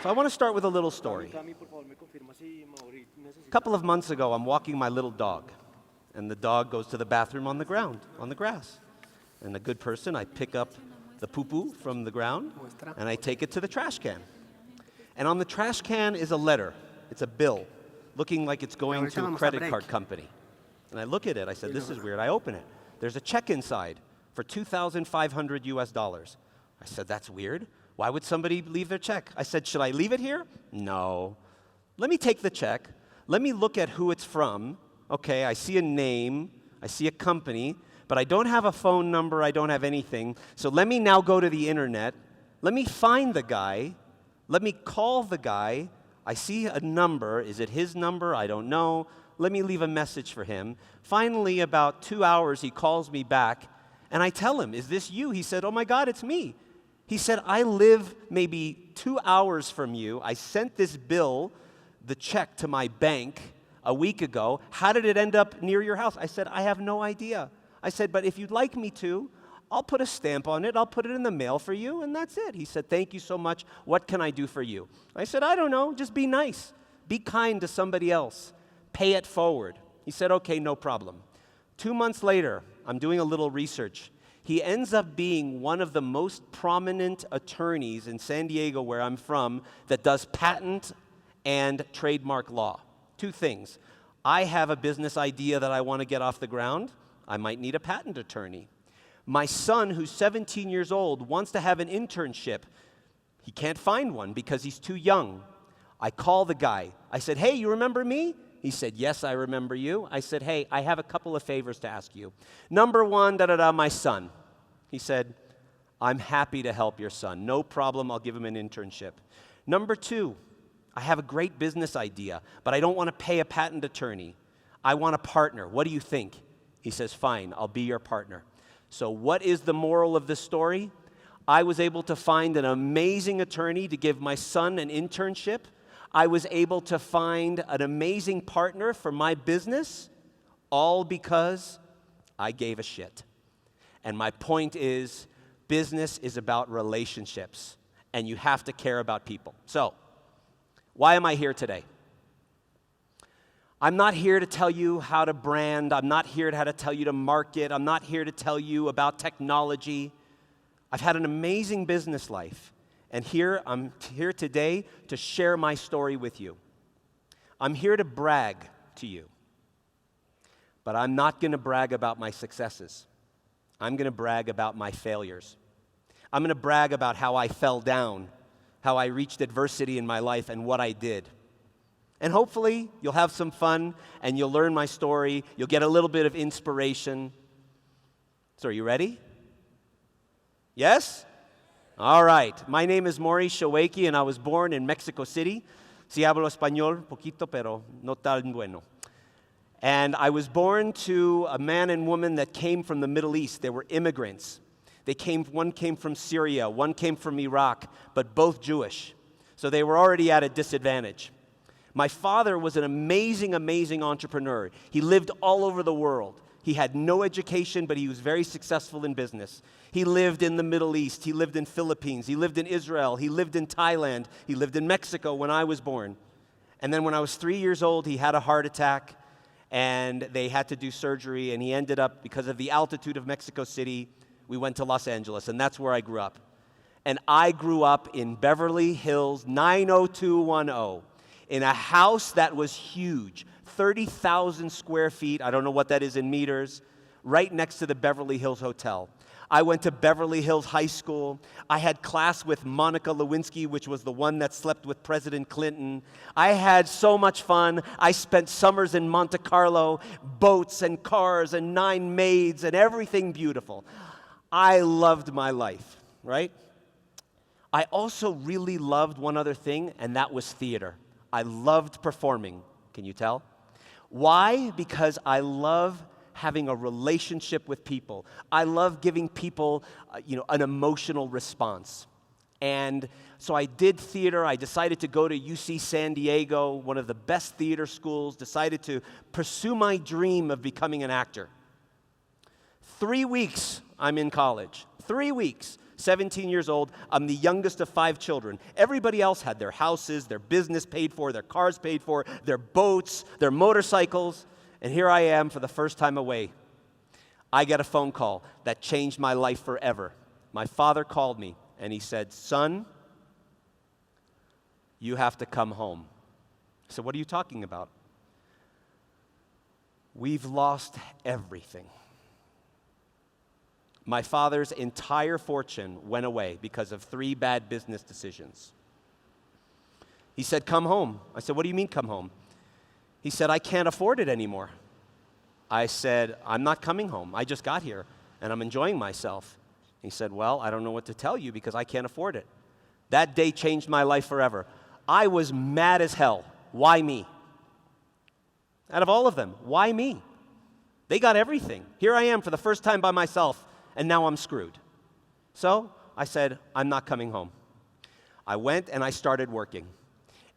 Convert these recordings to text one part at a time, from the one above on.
So I want to start with a little story. A couple of months ago, I'm walking my little dog, and the dog goes to the bathroom on the ground, on the grass. And a good person, I pick up the poo-poo from the ground, and I take it to the trash can. And on the trash can is a letter. It's a bill, looking like it's going to a credit card company. And I look at it, I said, this is weird. I open it. There's a check inside for $2,500 US. I said, that's weird. Why would somebody leave their check? I said, should I leave it here? No. Let me take the check. Let me look at who it's from. Okay, I see a name. I see a company. But I don't have a phone number. I don't have anything. So let me now go to the internet. Let me find the guy. Let me call the guy. I see a number. Is it his number? I don't know. Let me leave a message for him. Finally, about 2 hours, he calls me back. And I tell him, is this you? He said, oh my God, it's me. He said, I live maybe 2 hours from you. I sent this bill, the check, to my bank a week ago. How did it end up near your house? I said, I have no idea. I said, but if you'd like me to, I'll put a stamp on it. I'll put it in the mail for you, and that's it. He said, thank you so much. What can I do for you? I said, I don't know. Just be nice. Be kind to somebody else. Pay it forward. He said, okay, no problem. 2 months later, I'm doing a little research. He ends up being one of the most prominent attorneys in San Diego, where I'm from, that does patent and trademark law. Two things. I have a business idea that I want to get off the ground. I might need a patent attorney. My son, who's 17 years old, wants to have an internship. He can't find one because he's too young. I call the guy. I said, hey, you remember me? He said, yes, I remember you. I said, hey, I have a couple of favors to ask you. Number one, my son. He said, I'm happy to help your son. No problem, I'll give him an internship. Number two, I have a great business idea, but I don't want to pay a patent attorney. I want a partner. What do you think? He says, fine, I'll be your partner. So what is the moral of this story? I was able to find an amazing attorney to give my son an internship. I was able to find an amazing partner for my business, all because I gave a shit. And my point is, business is about relationships, and you have to care about people. So, why am I here today? I'm not here to tell you how to brand. I'm not here to tell you to market. I'm not here to tell you about technology. I've had an amazing business life. And I'm here today to share my story with you. I'm here to brag to you. But I'm not going to brag about my successes. I'm going to brag about my failures. I'm going to brag about how I fell down, how I reached adversity in my life, and what I did. And hopefully, you'll have some fun, and you'll learn my story. You'll get a little bit of inspiration. So are you ready? Yes? All right. My name is Morri Chowaiki, and I was born in Mexico City. Si hablo español, poquito, pero no tan bueno. And I was born to a man and woman that came from the Middle East. They were immigrants. One came from Syria, one came from Iraq, but both Jewish. So they were already at a disadvantage. My father was an amazing, amazing entrepreneur. He lived all over the world. He had no education, but he was very successful in business. He lived in the Middle East. He lived in Philippines. He lived in Israel. He lived in Thailand. He lived in Mexico when I was born. And then when I was 3 years old, he had a heart attack, and they had to do surgery, and he ended up, because of the altitude of Mexico City, we went to Los Angeles, and that's where I grew up. And I grew up in Beverly Hills, 90210, in a house that was huge, 30,000 square feet, I don't know what that is in meters, right next to the Beverly Hills Hotel. I went to Beverly Hills High School. I had class with Monica Lewinsky, which was the one that slept with President Clinton. I had so much fun. I spent summers in Monte Carlo, boats and cars and 9 maids and everything beautiful. I loved my life, right? I also really loved one other thing, and that was theater. I loved performing. Can you tell? Why? Because I love having a relationship with people. I love giving people, an emotional response. And so I did theater. I decided to go to UC San Diego, one of the best theater schools, decided to pursue my dream of becoming an actor. 3 weeks I'm in college. 3 weeks, 17 years old. I'm the youngest of 5 children. Everybody else had their houses, their business paid for, their cars paid for, their boats, their motorcycles. And here I am for the first time away. I get a phone call that changed my life forever. My father called me and he said, "Son, you have to come home." I said, "What are you talking about?" "We've lost everything." My father's entire fortune went away because of 3 bad business decisions. He said, "Come home." I said, "What do you mean come home?" He said, "I can't afford it anymore." I said, "I'm not coming home. I just got here and I'm enjoying myself." He said, "Well, I don't know what to tell you because I can't afford it." That day changed my life forever. I was mad as hell. Why me? Out of all of them, why me? They got everything. Here I am for the first time by myself, and now I'm screwed. So I said, "I'm not coming home." I went and I started working.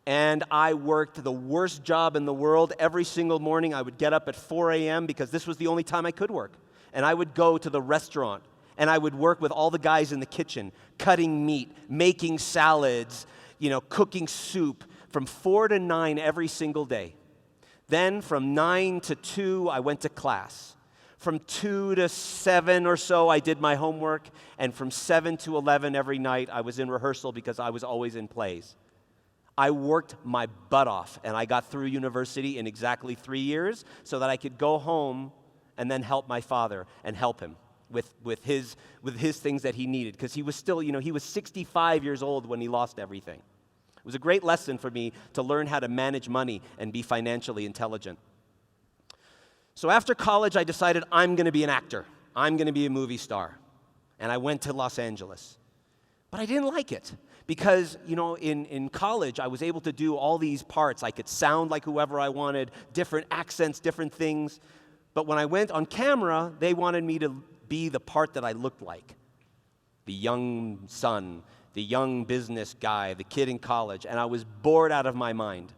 And I worked the worst job in the world. Every single morning I would get up at 4 a.m. because this was the only time I could work. And I would go to the restaurant and I would work with all the guys in the kitchen, cutting meat, making salads, cooking soup from 4 to 9 every single day. Then from 9 to 2, I went to class. From 2 to 7 or so, I did my homework. And from 7 to 11 every night, I was in rehearsal because I was always in plays. I worked my butt off, and I got through university in exactly 3 years so that I could go home and then help my father and help him with his things that he needed. Because he was still, he was 65 years old when he lost everything. It was a great lesson for me to learn how to manage money and be financially intelligent. So after college, I decided I'm going to be an actor. I'm going to be a movie star. And I went to Los Angeles. But I didn't like it. Because, in college, I was able to do all these parts. I could sound like whoever I wanted, different accents, different things. But when I went on camera, they wanted me to be the part that I looked like. The young son, the young business guy, the kid in college. And I was bored out of my mind.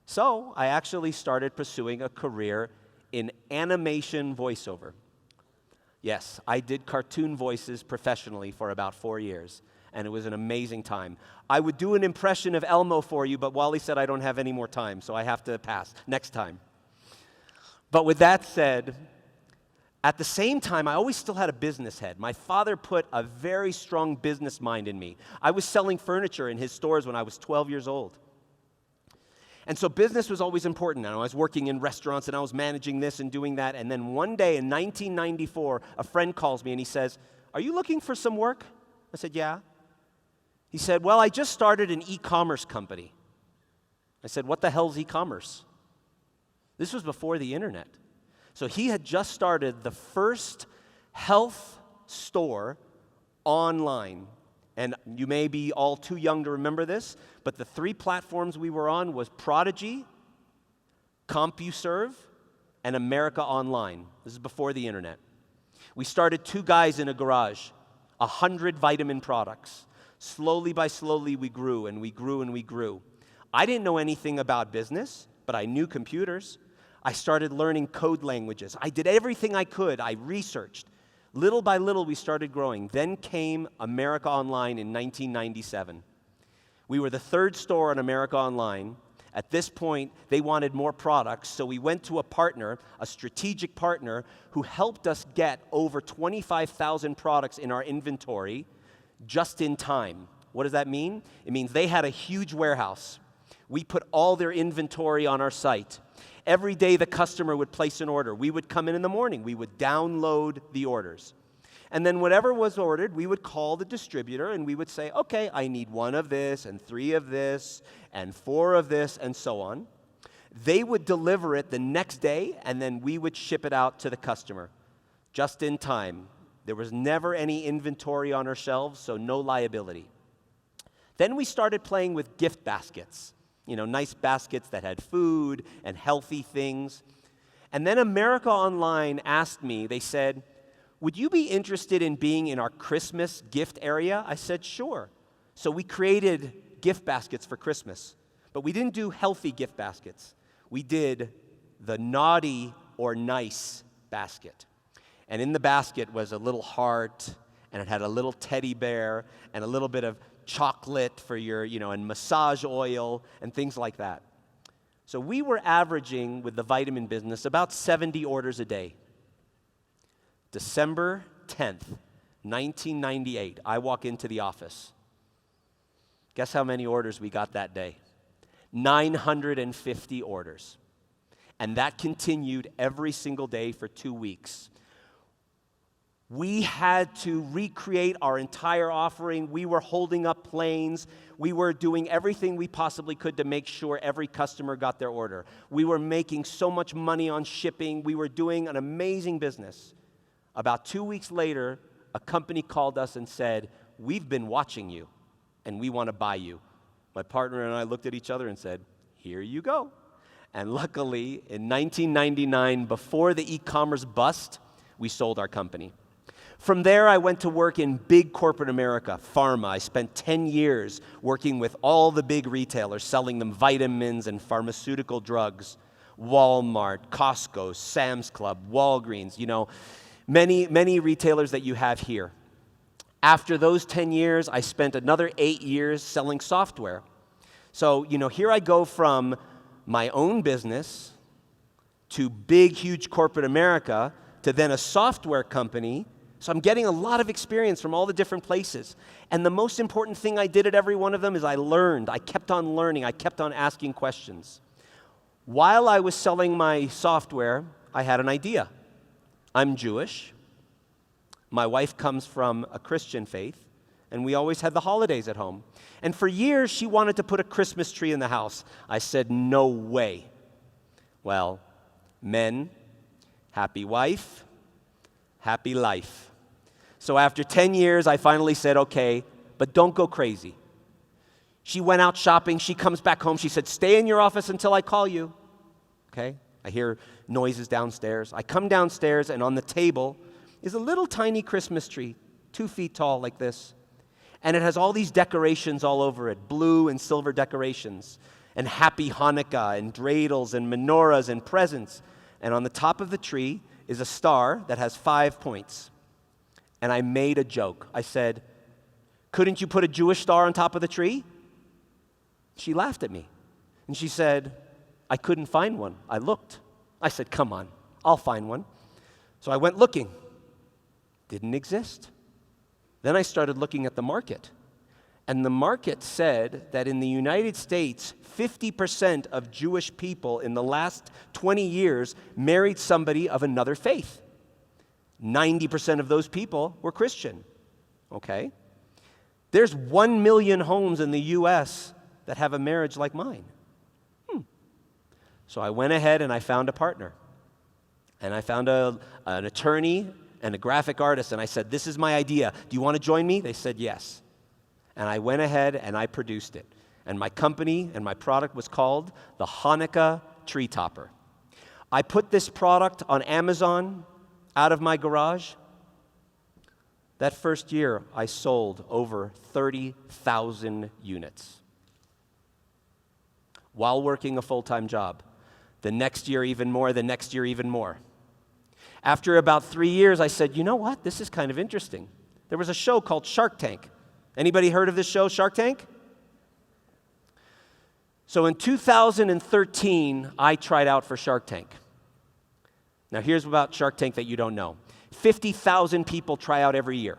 So I actually started pursuing a career in animation voiceover. Yes, I did cartoon voices professionally for about 4 years. And it was an amazing time. I would do an impression of Elmo for you, but Wally said I don't have any more time, so I have to pass. Next time. But with that said, at the same time, I always still had a business head. My father put a very strong business mind in me. I was selling furniture in his stores when I was 12 years old. And so business was always important. And I was working in restaurants, and I was managing this and doing that. And then one day in 1994, a friend calls me, and he says, "Are you looking for some work?" I said, "Yeah." He said, "Well, I just started an e-commerce company." I said, "What the hell's e-commerce?" This was before the internet. So he had just started the first health store online. And you may be all too young to remember this, but the 3 platforms we were on was Prodigy, CompuServe, and America Online. This is before the internet. We started 2 guys in a garage, 100 vitamin products. Slowly by slowly, we grew and we grew and we grew. I didn't know anything about business, but I knew computers. I started learning code languages. I did everything I could. I researched. Little by little, we started growing. Then came America Online in 1997. We were the 3rd store on America Online. At this point, they wanted more products, so we went to a partner, a strategic partner, who helped us get over 25,000 products in our inventory just in time. What does that mean? It means they had a huge warehouse. We put all their inventory on our site. Every day the customer would place an order. We would come in the morning. We would download the orders. And then whatever was ordered, we would call the distributor and we would say, "Okay, I need 1 of this and 3 of this and 4 of this," and so on. They would deliver it the next day, and then we would ship it out to the customer just in time. There was never any inventory on our shelves, so no liability. Then we started playing with gift baskets, nice baskets that had food and healthy things. And then America Online asked me, they said, "Would you be interested in being in our Christmas gift area?" I said, "Sure." So we created gift baskets for Christmas. But we didn't do healthy gift baskets. We did the naughty or nice basket. And in the basket was a little heart, and it had a little teddy bear, and a little bit of chocolate for your, and massage oil, and things like that. So we were averaging, with the vitamin business, about 70 orders a day. December 10th, 1998, I walk into the office. Guess how many orders we got that day? 950 orders. And that continued every single day for 2 weeks. We had to recreate our entire offering. We were holding up planes. We were doing everything we possibly could to make sure every customer got their order. We were making so much money on shipping. We were doing an amazing business. About 2 weeks later, a company called us and said, "We've been watching you, and we want to buy you." My partner and I looked at each other and said, "Here you go." And luckily, in 1999, before the e-commerce bust, we sold our company. From there, I went to work in big corporate America, pharma. I spent 10 years working with all the big retailers, selling them vitamins and pharmaceutical drugs. Walmart, Costco, Sam's Club, Walgreens, many retailers that you have here. After those 10 years, I spent another 8 years selling software. So, here I go from my own business to big, huge corporate America to then a software company. So I'm getting a lot of experience from all the different places. And the most important thing I did at every one of them is I learned. I kept on learning. I kept on asking questions. While I was selling my software, I had an idea. I'm Jewish. My wife comes from a Christian faith, and we always had the holidays at home. And for years, she wanted to put a Christmas tree in the house. I said, "No way." Well, men, happy wife, happy life. So after 10 years, I finally said, "Okay, but don't go crazy." She went out shopping. She comes back home. She said, "Stay in your office until I call you." Okay? I hear noises downstairs. I come downstairs, and on the table is a little tiny Christmas tree, 2 feet tall like this. And it has all these decorations all over it, blue and silver decorations, and happy Hanukkah, and dreidels, and menorahs, and presents. And on the top of the tree is a star that has 5 points. And I made a joke. I said, "Couldn't you put a Jewish star on top of the tree?" She laughed at me. And she said, "I couldn't find one. I looked." I said, "Come on, I'll find one." So I went looking. Didn't exist. Then I started looking at the market. And the market said that in the United States, 50% of Jewish people in the last 20 years married somebody of another faith. 90% of those people were Christian. Okay? There's 1 million homes in the U.S. that have a marriage like mine. So I went ahead and I found a partner. And I found an attorney and a graphic artist, and I said, "This is my idea. Do you want to join me?" They said yes. And I went ahead and I produced it. And my company and my product was called the Hanukkah Tree Topper. I put this product on Amazon out of my garage. That first year, I sold over 30,000 units while working a full-time job. The next year, even more. The next year, even more. After about 3 years, I said, "You know what? This is kind of interesting." There was a show called Shark Tank. Anybody heard of this show, Shark Tank? So in 2013, I tried out for Shark Tank. Now here's about Shark Tank that you don't know. 50,000 people try out every year.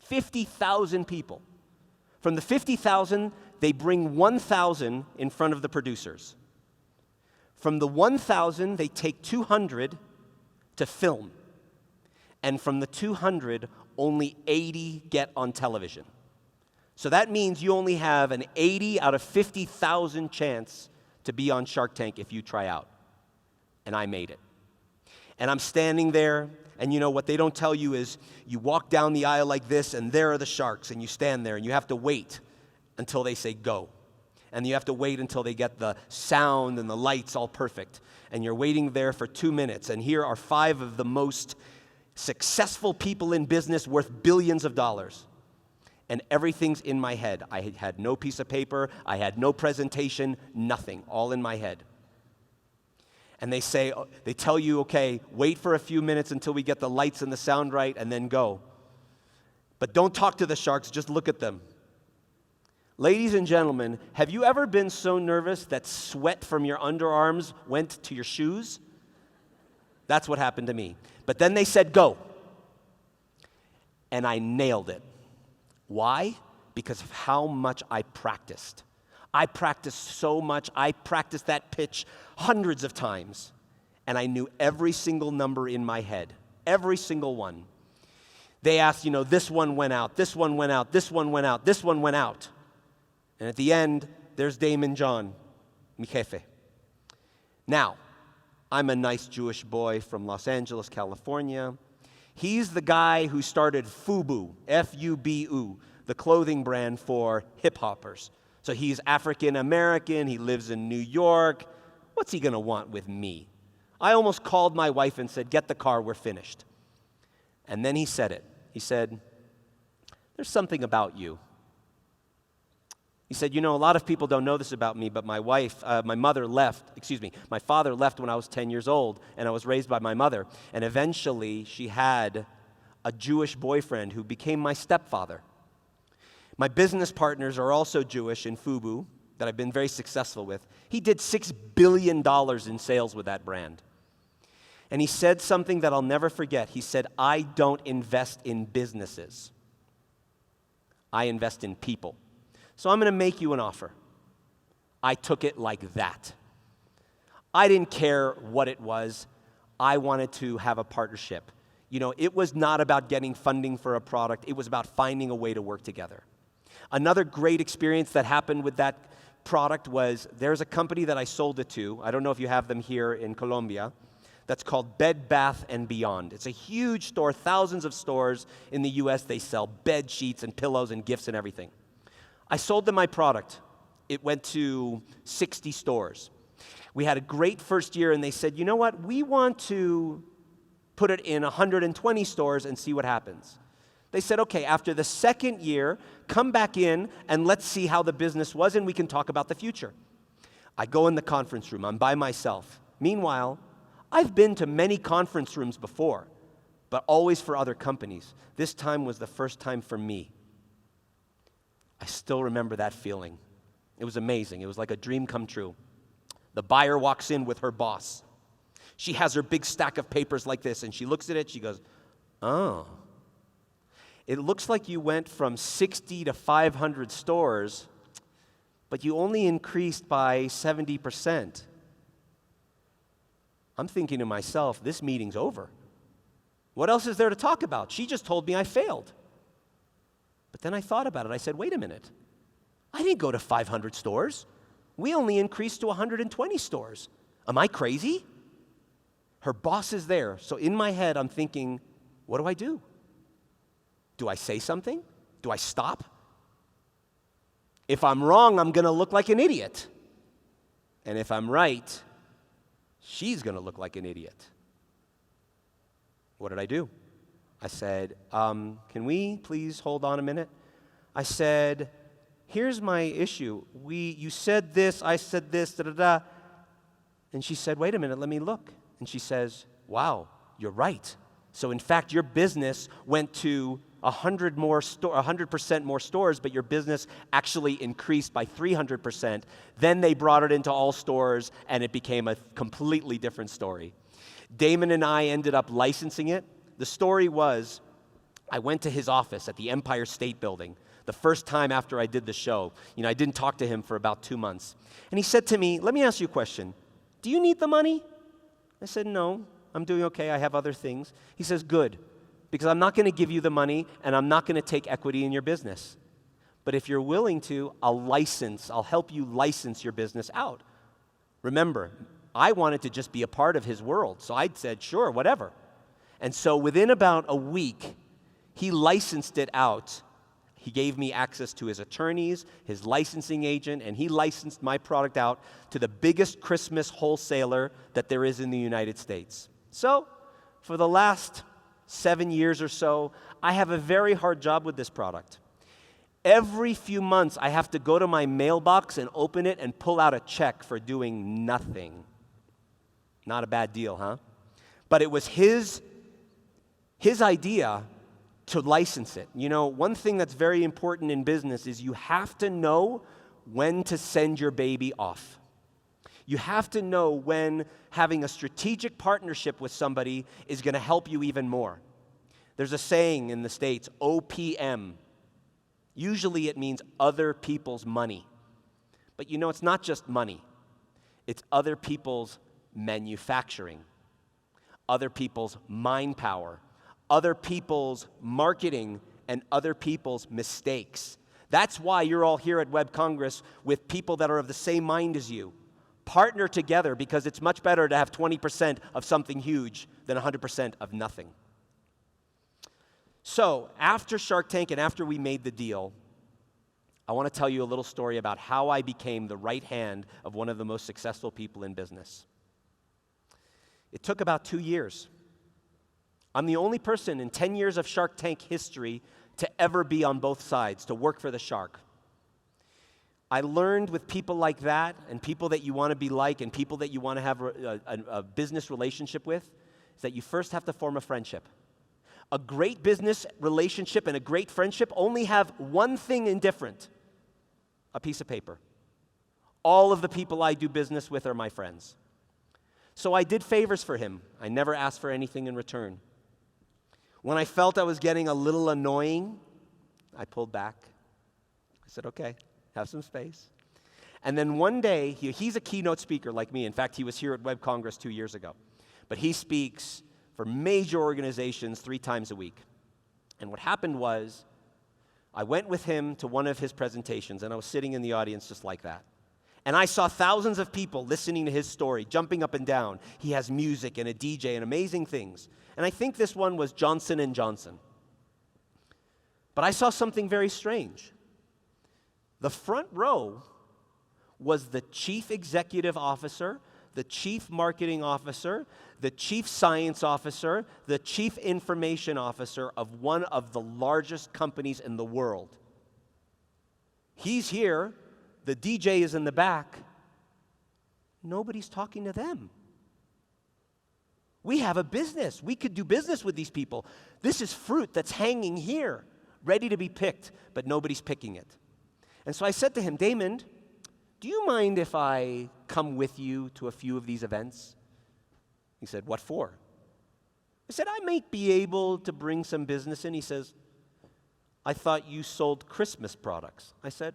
50,000 people. From the 50,000, they bring 1,000 in front of the producers. From the 1,000, they take 200 to film. And from the 200, only 80 get on television. So that means you only have an 80 out of 50,000 chance to be on Shark Tank if you try out. And I made it. And I'm standing there, and what they don't tell you is you walk down the aisle like this, and there are the sharks, and you stand there, and you have to wait until they say go. And you have to wait until they get the sound and the lights all perfect. And you're waiting there for 2 minutes, and here are 5 of the most successful people in business worth billions of dollars. And everything's in my head. I had no piece of paper. I had no presentation, nothing, all in my head. And they tell you, okay, wait for a few minutes until we get the lights and the sound right, and then go. But don't talk to the sharks, just look at them. Ladies and gentlemen, have you ever been so nervous that sweat from your underarms went to your shoes? That's what happened to me. But then they said, go. And I nailed it. Why? Because of how much I practiced. I practiced so much. I practiced that pitch hundreds of times. And I knew every single number in my head. Every single one. They asked, this one went out, this one went out, this one went out, this one went out. And at the end, there's Damon John, mi jefe. Now, I'm a nice Jewish boy from Los Angeles, California. He's the guy who started FUBU, F-U-B-U, the clothing brand for hip-hoppers. So he's African-American, he lives in New York. What's he going to want with me? I almost called my wife and said, get the car, we're finished. And then he said it. He said, there's something about you. He said, a lot of people don't know this about me, but my father left when I was 10 years old, and I was raised by my mother. And eventually, she had a Jewish boyfriend who became my stepfather. My business partners are also Jewish in FUBU that I've been very successful with. He did $6 billion in sales with that brand. And he said something that I'll never forget. He said, I don't invest in businesses. I invest in people. So I'm going to make you an offer. I took it like that. I didn't care what it was. I wanted to have a partnership. It was not about getting funding for a product. It was about finding a way to work together. Another great experience that happened with that product was there's a company that I sold it to. I don't know if you have them here in Colombia. That's called Bed Bath & Beyond. It's a huge store, thousands of stores in the U.S. They sell bed sheets and pillows and gifts and everything. I sold them my product. It went to 60 stores. We had a great first year, and they said, you know what? We want to put it in 120 stores and see what happens. They said, okay, after the second year, come back in and let's see how the business was, and we can talk about the future. I go in the conference room. I'm by myself. Meanwhile, I've been to many conference rooms before, but always for other companies. This time was the first time for me. I still remember that feeling. It was amazing. It was like a dream come true. The buyer walks in with her boss. She has her big stack of papers like this, and she looks at it, she goes, oh. It looks like you went from 60 to 500 stores, but you only increased by 70%. I'm thinking to myself, this meeting's over. What else is there to talk about? She just told me I failed. But then I thought about it. I said, wait a minute. I didn't go to 500 stores. We only increased to 120 stores. Am I crazy? Her boss is there. So in my head, I'm thinking, what do I do? Do I say something? Do I stop? If I'm wrong, I'm going to look like an idiot. And if I'm right, she's going to look like an idiot. What did I do? I said, can we please hold on a minute? I said, here's my issue. You said this, I said this, da-da-da. And she said, wait a minute, let me look. And she says, wow, you're right. So in fact, your business went to 100% more stores, but your business actually increased by 300%. Then they brought it into all stores, and it became a completely different story. Damon and I ended up licensing it. The story was, I went to his office at the Empire State Building the first time after I did the show. I didn't talk to him for about 2 months. And he said to me, let me ask you a question. Do you need the money? I said, no, I'm doing okay. I have other things. He says, good, because I'm not going to give you the money, and I'm not going to take equity in your business. But if you're willing to, I'll help you license your business out. Remember, I wanted to just be a part of his world, so I said, sure, whatever. And so within about a week, he licensed it out. He gave me access to his attorneys, his licensing agent, and he licensed my product out to the biggest Christmas wholesaler that there is in the United States. So for the last 7 years or so, I have a very hard job with this product. Every few months, I have to go to my mailbox and open it and pull out a check for doing nothing. Not a bad deal, huh? But it was his idea to license it. You know, one thing that's very important in business is you have to know when to send your baby off. You have to know when having a strategic partnership with somebody is going to help you even more. There's a saying in the States, OPM. Usually it means other people's money. But you know, it's not just money. It's other people's manufacturing, other people's mind power, other people's marketing, and other people's mistakes. That's why you're all here at WebCongress with people that are of the same mind as you. Partner together, because it's much better to have 20% of something huge than 100% of nothing. So, after Shark Tank and after we made the deal, I want to tell you a little story about how I became the right hand of one of the most successful people in business. It took about 2 years. I'm the only person in 10 years of Shark Tank history to ever be on both sides, to work for the shark. I learned with people like that, and people that you want to be like, and people that you want to have a business relationship with, is that you first have to form a friendship. A great business relationship and a great friendship only have one thing in different: a piece of paper. All of the people I do business with are my friends. So I did favors for him. I never asked for anything in return. When I felt I was getting a little annoying, I pulled back. I said, okay, have some space. And then one day, he's a keynote speaker like me. In fact, he was here at WebCongress 2 years ago. But he speaks for major organizations 3 times a week. And what happened was, I went with him to one of his presentations, and I was sitting in the audience just like that. And I saw thousands of people listening to his story, jumping up and down. He has music and a DJ and amazing things. And I think this one was Johnson & Johnson. But I saw something very strange. The front row was the chief executive officer, the chief marketing officer, the chief science officer, the chief information officer of one of the largest companies in the world. He's here, the DJ is in the back. Nobody's talking to them. We have a business. We could do business with these people. This is fruit that's hanging here, ready to be picked, but nobody's picking it. And so I said to him, Damon, do you mind if I come with you to a few of these events? He said, what for? I said, I might be able to bring some business in. He says, I thought you sold Christmas products. I said,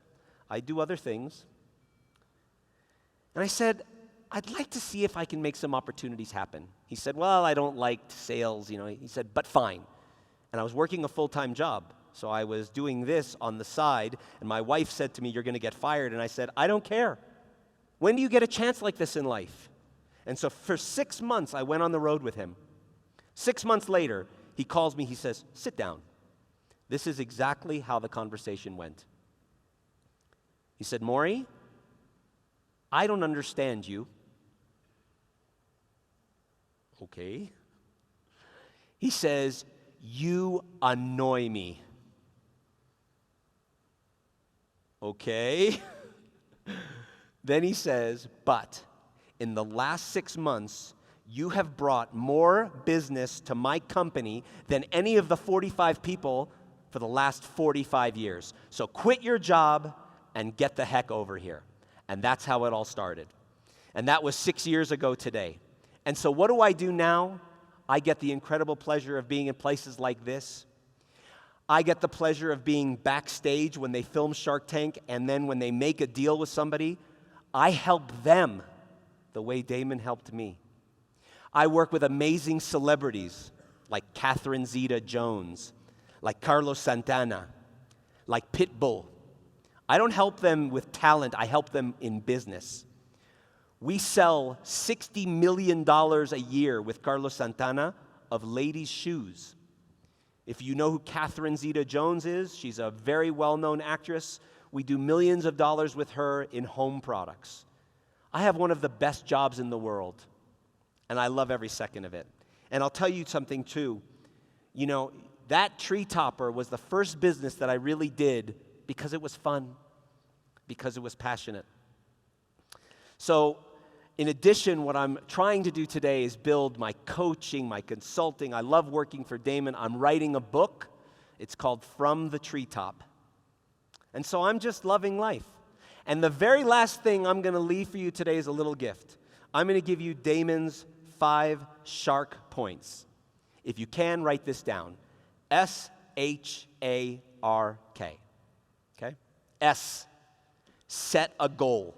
I do other things. And I said, I'd like to see if I can make some opportunities happen. He said, well, I don't like sales, He said, but fine. And I was working a full-time job. So I was doing this on the side, and my wife said to me, you're going to get fired. And I said, I don't care. When do you get a chance like this in life? And so for 6 months, I went on the road with him. 6 months later, he calls me, he says, sit down. This is exactly how the conversation went. He said, Morri, I don't understand you. Okay. He says, you annoy me. Okay. Then he says, but in the last 6 months, you have brought more business to my company than any of the 45 people for the last 45 years. So quit your job and get the heck over here. And that's how it all started. And that was 6 years ago today. And so what do I do now? I get the incredible pleasure of being in places like this. I get the pleasure of being backstage when they film Shark Tank, and then when they make a deal with somebody, I help them the way Damon helped me. I work with amazing celebrities like Catherine Zeta-Jones, like Carlos Santana, like Pitbull. I don't help them with talent, I help them in business. We sell $60 million a year with Carlos Santana of ladies' shoes. If you know who Catherine Zeta-Jones is, she's a very well-known actress. We do millions of dollars with her in home products. I have one of the best jobs in the world, and I love every second of it. And I'll tell you something too. That tree topper was the first business that I really did because it was fun, because it was passionate. So In addition, what I'm trying to do today is build my coaching, my consulting. I love working for Damon. I'm writing a book. It's called From the Treetop. And so I'm just loving life. And the very last thing I'm going to leave for you today is a little gift. I'm going to give you Damon's 5 shark points. If you can, write this down. S-H-A-R-K. Okay? S, set a goal.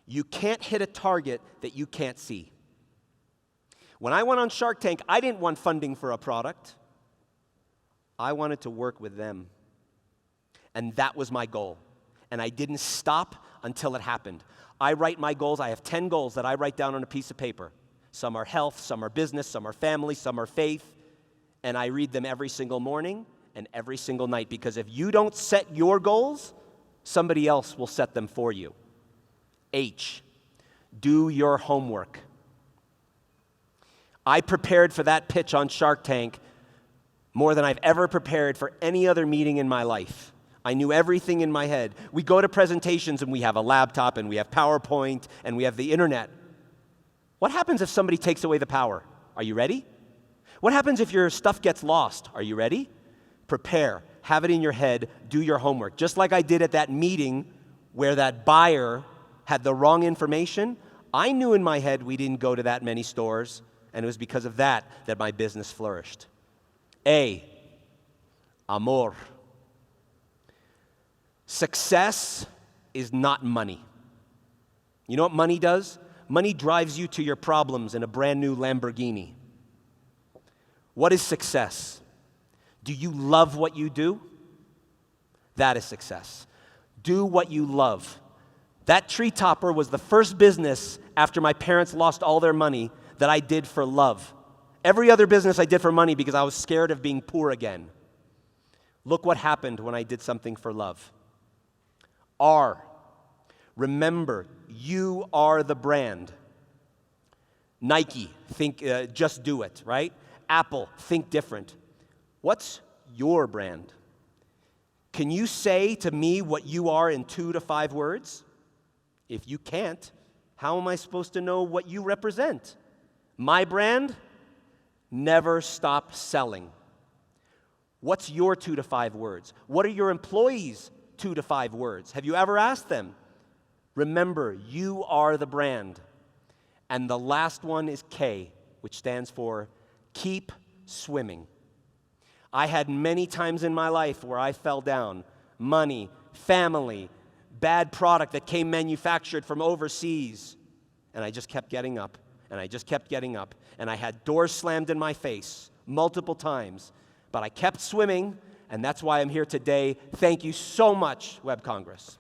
You can't hit a target that you can't see. When I went on Shark Tank, I didn't want funding for a product. I wanted to work with them. And that was my goal. And I didn't stop until it happened. I write my goals. I have 10 goals that I write down on a piece of paper. Some are health, some are business, some are family, some are faith. And I read them every single morning and every single night, because if you don't set your goals, somebody else will set them for you. H, do your homework. I prepared for that pitch on Shark Tank more than I've ever prepared for any other meeting in my life. I knew everything in my head. We go to presentations and we have a laptop and we have PowerPoint and we have the internet. What happens if somebody takes away the power? Are you ready? What happens if your stuff gets lost? Are you ready? Prepare. Have it in your head. Do your homework. Just like I did at that meeting where that buyer had the wrong information. I knew in my head we didn't go to that many stores, and it was because of that that my business flourished. A, amor. Success is not money. You know what money does? Money drives you to your problems in a brand new Lamborghini. What is success? Do you love what you do? That is success. Do what you love. That tree topper was the first business after my parents lost all their money that I did for love. Every other business I did for money because I was scared of being poor again. Look what happened when I did something for love. R, remember, you are the brand. Nike, think, just do it, right? Apple, think different. What's your brand? Can you say to me what you are in 2 to 5 words? If you can't, how am I supposed to know what you represent? My brand? Never stop selling. What's your 2 to 5 words? What are your employees' 2 to 5 words? Have you ever asked them? Remember, you are the brand. And the last one is K, which stands for keep swimming. I had many times in my life where I fell down. Money, family, bad product that came manufactured from overseas. And I just kept getting up, and I just kept getting up. And I had doors slammed in my face multiple times. But I kept swimming, and that's why I'm here today. Thank you so much, WebCongress.